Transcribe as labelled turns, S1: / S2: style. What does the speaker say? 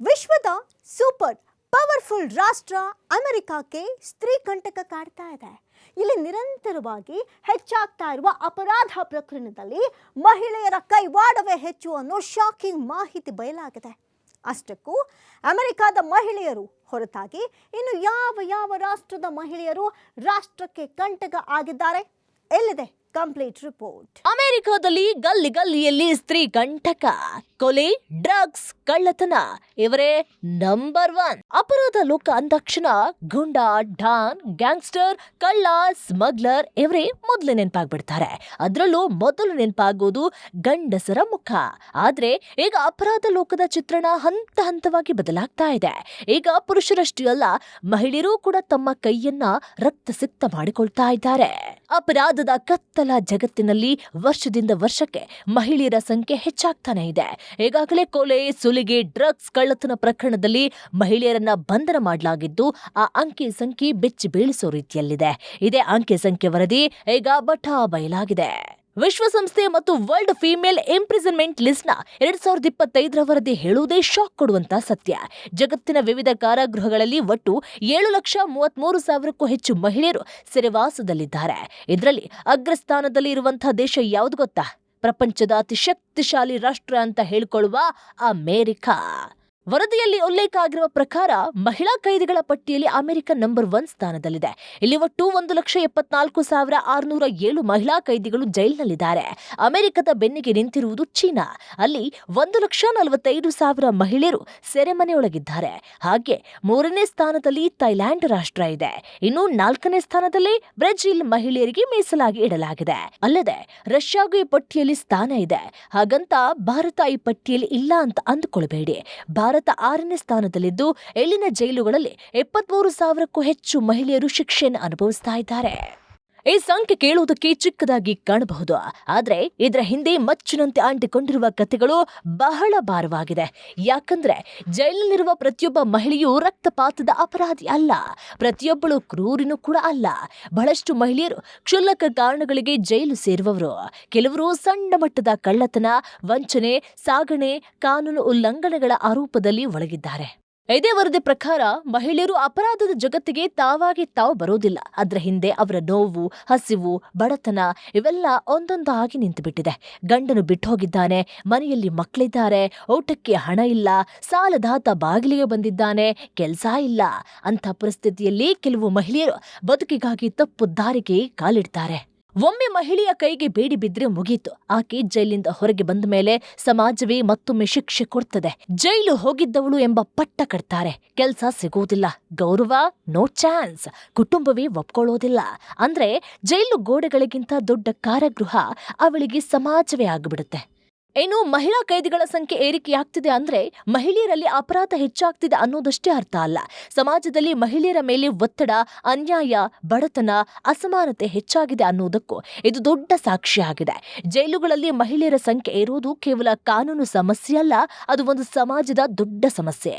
S1: ವಿಶ್ವದ super powerful ರಾಷ್ಟ್ರ ಅಮೆರಿಕಕ್ಕೆ ಸ್ತ್ರೀ ಕಂಟಕ ಕಾಡ್ತಾ ಇದೆ. ಇಲ್ಲಿ ನಿರಂತರವಾಗಿ ಹೆಚ್ಚಾಗ್ತಾ ಇರುವ ಅಪರಾಧ ಪ್ರಕರಣದಲ್ಲಿ ಮಹಿಳೆಯರ ಕೈವಾಡವೇ ಹೆಚ್ಚು ಅನ್ನೋ ಶಾಕಿಂಗ್ ಮಾಹಿತಿ ಬಯಲಾಗಿದೆ. ಅಷ್ಟಕ್ಕೂ ಅಮೆರಿಕದ ಮಹಿಳೆಯರು ಹೊರತಾಗಿ ಇನ್ನು ಯಾವ ರಾಷ್ಟ್ರದ ಮಹಿಳೆಯರು ರಾಷ್ಟ್ರಕ್ಕೆ ಕಂಟಕ ಆಗಿದ್ದಾರೆ? ಎಲ್ಲಿದೆ ಕಂಪ್ಲೀಟ್ ರಿಪೋರ್ಟ್.
S2: ಅಮೆರಿಕದಲ್ಲಿ ಗಲ್ಲಿಯಲ್ಲಿ ಸ್ತ್ರೀ ಕಂಟಕ, ಕೊಲೆ, ಡ್ರಗ್ಸ್, ಕಳ್ಳತನ ಇವರೇ ನಂಬರ್ 1. ಅಪರಾಧ ಲೋಕ ಅಂದಾಕ್ಷಣ ಗುಂಡ, ಡಾನ್, ಗ್ಯಾಂಗ್ಸ್ಟರ್, ಕಳ್ಳ, ಸ್ಮಗ್ಲರ್ ಇವರೇ ಮೊದಲು ನೆನಪಾಗ್ಬಿಡ್ತಾರೆ. ಅದರಲ್ಲೂ ಮೊದಲು ನೆನಪಾಗೋದು ಗಂಡಸರ ಮುಖ. ಆದ್ರೆ ಈಗ ಅಪರಾಧ ಲೋಕದ ಚಿತ್ರಣ ಹಂತವಾಗಿ ಬದಲಾಗ್ತಾ ಇದೆ. ಈಗ ಪುರುಷರಷ್ಟೇ ಅಲ್ಲ, ಮಹಿಳೆಯರು ಕೂಡ ತಮ್ಮ ಕೈಯನ್ನ ರಕ್ತಸಿಕ್ತ ಮಾಡಿಕೊಳ್ತಾ ಇದ್ದಾರೆ. ಅಪರಾಧದ ಕತ್ತಲ ಜಗತ್ತಿನಲ್ಲಿ ವರ್ಷದಿಂದ ವರ್ಷಕ್ಕೆ ಮಹಿಳೆಯರ ಸಂಖ್ಯೆ ಹೆಚ್ಚಾಗ್ತಾನೆ ಇದೆ. ಈಗಾಗಲೇ ಕೊಲೆ, ಸುಲಿಗೆ, ಡ್ರಗ್ಸ್, ಕಳ್ಳತನ ಪ್ರಕರಣದಲ್ಲಿ ಮಹಿಳೆಯರನ್ನ ಬಂಧನ ಮಾಡಲಾಗಿದ್ದು, ಆ ಅಂಕಿ ಸಂಖ್ಯೆ ಬೆಚ್ಚಿ ಬೀಳಿಸೋ ರೀತಿಯಲ್ಲಿದೆ. ಇದೇ ಅಂಕಿ ಸಂಖ್ಯೆ ವರದಿ ಈಗ ಬಯಲಾಗಿದೆ. ವಿಶ್ವಸಂಸ್ಥೆ ಮತ್ತು ವರ್ಲ್ಡ್ ಫೀಮೇಲ್ ಇಂಪ್ರಿಸನ್ಮೆಂಟ್ ಲಿಸ್ಟ್ನ 2025 ವರದಿ ಹೇಳುವುದೇ ಶಾಕ್ ಕೊಡುವಂತ ಸತ್ಯ. ಜಗತ್ತಿನ ವಿವಿಧ ಕಾರಾಗೃಹಗಳಲ್ಲಿ ಒಟ್ಟು 7,33,000ಕ್ಕೂ ಹೆಚ್ಚು ಮಹಿಳೆಯರು ಸೆರೆವಾಸದಲ್ಲಿದ್ದಾರೆ. ಇದರಲ್ಲಿ ಅಗ್ರಸ್ಥಾನದಲ್ಲಿ ಇರುವಂತಹ ದೇಶ ಯಾವುದು ಗೊತ್ತಾ? ಪ್ರಪಂಚದ ಅತಿ ಶಕ್ತಿಶಾಲಿ ರಾಷ್ಟ್ರ ಅಂತ ಹೇಳಿಕೊಳ್ಳುವ ಅಮೆರಿಕ. ವರದಿಯಲ್ಲಿ ಉಲ್ಲೇಖ ಆಗಿರುವ ಪ್ರಕಾರ ಮಹಿಳಾ ಕೈದಿಗಳ ಪಟ್ಟಿಯಲ್ಲಿ ಅಮೆರಿಕ ನಂಬರ್ 1 ಸ್ಥಾನದಲ್ಲಿದೆ. ಇಲ್ಲಿ ಒಟ್ಟು 1,74,607 ಮಹಿಳಾ ಕೈದಿಗಳು ಜೈಲಿನಲ್ಲಿದ್ದಾರೆ. ಅಮೆರಿಕದ ಬೆನ್ನಿಗೆ ನಿಂತಿರುವುದು ಚೀನಾ. ಅಲ್ಲಿ 1,45,000 ಮಹಿಳೆಯರು ಸೆರೆಮನೆಯೊಳಗಿದ್ದಾರೆ. ಹಾಗೆ 3ನೇ ಸ್ಥಾನದಲ್ಲಿ ಥೈಲ್ಯಾಂಡ್ ರಾಷ್ಟ್ರ ಇದೆ. ಇನ್ನು 4ನೇ ಸ್ಥಾನದಲ್ಲಿ ಬ್ರೆಜಿಲ್ ಮಹಿಳೆಯರಿಗೆ ಮೀಸಲಾಗಿ ಇಡಲಾಗಿದೆ. ಅಲ್ಲದೆ ರಷ್ಯಾಗೂ ಈ ಪಟ್ಟಿಯಲ್ಲಿ ಸ್ಥಾನ ಇದೆ. ಹಾಗಂತ ಭಾರತ ಈ ಪಟ್ಟಿಯಲ್ಲಿ ಇಲ್ಲ ಅಂತ ಅಂದುಕೊಳ್ಬೇಡಿ. ಭಾರತ 6ನೇ ಸ್ಥಾನದಲ್ಲಿದ್ದು, ಇಲ್ಲಿನ ಜೈಲುಗಳಲ್ಲಿ 73,000ಕ್ಕೂ ಹೆಚ್ಚು ಮಹಿಳೆಯರು ಶಿಕ್ಷೆಯನ್ನು ಅನುಭವಿಸ್ತಾ ಇದ್ದಾರೆ. ಈ ಸಂಖ್ಯೆ ಕೇಳುವುದಕ್ಕೆ ಚಿಕ್ಕದಾಗಿ ಕಾಣಬಹುದು, ಆದ್ರೆ ಇದರ ಹಿಂದೆ ಮಚ್ಚಿನಂತೆ ಅಂಟಿಕೊಂಡಿರುವ ಕಥೆಗಳು ಬಹಳ ಭಾರವಾಗಿದೆ. ಯಾಕಂದ್ರೆ ಜೈಲಿನಲ್ಲಿರುವ ಪ್ರತಿಯೊಬ್ಬ ಮಹಿಳೆಯೂ ರಕ್ತಪಾತದ ಅಪರಾಧಿ ಅಲ್ಲ, ಪ್ರತಿಯೊಬ್ಬಳು ಕ್ರೂರಿನೂ ಕೂಡ ಅಲ್ಲ. ಬಹಳಷ್ಟು ಮಹಿಳೆಯರು ಕ್ಷುಲ್ಲಕ ಕಾರಣಗಳಿಗೆ ಜೈಲು ಸೇರುವವರು. ಕೆಲವರು ಸಣ್ಣ ಮಟ್ಟದ ಕಳ್ಳತನ, ವಂಚನೆ, ಸಾಗಣೆ, ಕಾನೂನು ಉಲ್ಲಂಘನೆಗಳ ಆರೋಪದಲ್ಲಿ ಒಳಗಿದ್ದಾರೆ. ಇದೇ ವರದಿ ಪ್ರಕಾರ ಮಹಿಳೆಯರು ಅಪರಾಧದ ಜಗತ್ತಿಗೆ ತಾವು ಬರೋದಿಲ್ಲ. ಅದರ ಹಿಂದೆ ಅವರ ನೋವು, ಹಸಿವು, ಬಡತನ ಇವೆಲ್ಲ ಒಂದೊಂದಾಗಿ ನಿಂತುಬಿಟ್ಟಿದೆ. ಗಂಡನು ಬಿಟ್ಟು ಹೋಗಿದ್ದಾನೆ, ಮನೆಯಲ್ಲಿ ಮಕ್ಕಳಿದ್ದಾರೆ, ಊಟಕ್ಕೆ ಹಣ ಇಲ್ಲ, ಸಾಲದಾತ ಬಾಗಿಲಿಗೆ ಬಂದಿದ್ದಾನೆ, ಕೆಲಸ ಇಲ್ಲ. ಅಂಥ ಪರಿಸ್ಥಿತಿಯಲ್ಲಿ ಕೆಲವು ಮಹಿಳೆಯರು ಬದುಕಿಗಾಗಿ ತಪ್ಪು ದಾರಿಗೆ ಕಾಲಿಡ್ತಾರೆ. ಒಮ್ಮೆ ಮಹಿಳೆಯ ಕೈಗೆ ಬೇಡಿ ಬಿದ್ರೆ ಮುಗೀತು. ಆಕೆ ಜೈಲಿಂದ ಹೊರಗೆ ಬಂದ ಮೇಲೆ ಸಮಾಜವೇ ಮತ್ತೊಮ್ಮೆ ಶಿಕ್ಷೆ ಕೊಡ್ತದೆ. ಜೈಲು ಹೋಗಿದ್ದವಳು ಎಂಬ ಪಟ್ಟ ಕಟ್ತಾರೆ. ಕೆಲಸ ಸಿಗೋದಿಲ್ಲ, ಗೌರವ ನೋ ಚಾನ್ಸ್, ಕುಟುಂಬವೇ ಒಪ್ಕೊಳ್ಳೋದಿಲ್ಲ. ಅಂದ್ರೆ ಜೈಲು ಗೋಡೆಗಳಿಗಿಂತ ದೊಡ್ಡ ಕಾರಾಗೃಹ ಅವಳಿಗೆ ಸಮಾಜವೇ ಆಗಿಬಿಡುತ್ತೆ. ಇನ್ನು ಮಹಿಳಾ ಕೈದಿಗಳ ಸಂಖ್ಯೆ ಏರಿಕೆಯಾಗ್ತಿದೆ ಅಂದ್ರೆ ಮಹಿಳೆಯರಲ್ಲಿ ಅಪರಾಧ ಹೆಚ್ಚಾಗ್ತಿದೆ ಅನ್ನೋದಷ್ಟೇ ಅರ್ಥ ಅಲ್ಲ. ಸಮಾಜದಲ್ಲಿ ಮಹಿಳೆಯರ ಮೇಲೆ ಒತ್ತಡ, ಅನ್ಯಾಯ, ಬಡತನ, ಅಸಮಾನತೆ ಹೆಚ್ಚಾಗಿದೆ ಅನ್ನೋದಕ್ಕೂ ಇದು ದೊಡ್ಡ ಸಾಕ್ಷಿಯಾಗಿದೆ. ಜೈಲುಗಳಲ್ಲಿ ಮಹಿಳೆಯರ ಸಂಖ್ಯೆ ಇರುವುದು ಕೇವಲ ಕಾನೂನು ಸಮಸ್ಯೆ ಅಲ್ಲ, ಅದು ಒಂದು ಸಮಾಜದ ದೊಡ್ಡ ಸಮಸ್ಯೆ.